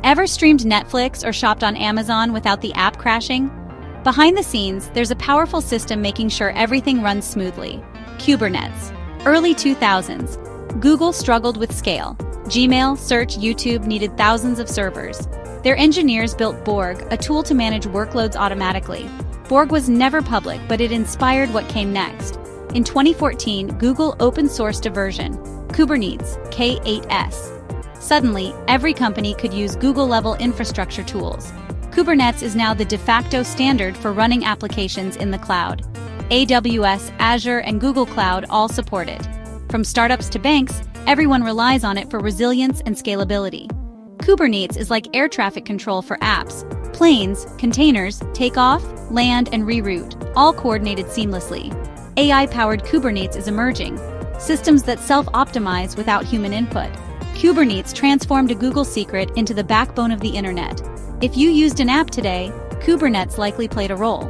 Ever streamed Netflix or shopped on Amazon without the app crashing? Behind the scenes, there's a powerful system making sure everything runs smoothly. Kubernetes. Early 2000s. Google struggled with scale. Gmail, Search, YouTube needed thousands of servers. Their engineers built Borg, a tool to manage workloads automatically. Borg was never public, but it inspired what came next. In 2014, Google open-sourced a version, Kubernetes, K8s. Suddenly, every company could use Google-level infrastructure tools. Kubernetes is now the de facto standard for running applications in the cloud. AWS, Azure, and Google Cloud all support it. From startups to banks, everyone relies on it for resilience and scalability. Kubernetes is like air traffic control for apps. Planes, containers, takeoff, land, and reroute, all coordinated seamlessly. AI-powered Kubernetes is emerging. Systems that self-optimize without human input. Kubernetes transformed a Google secret into the backbone of the internet. If you used an app today, Kubernetes likely played a role.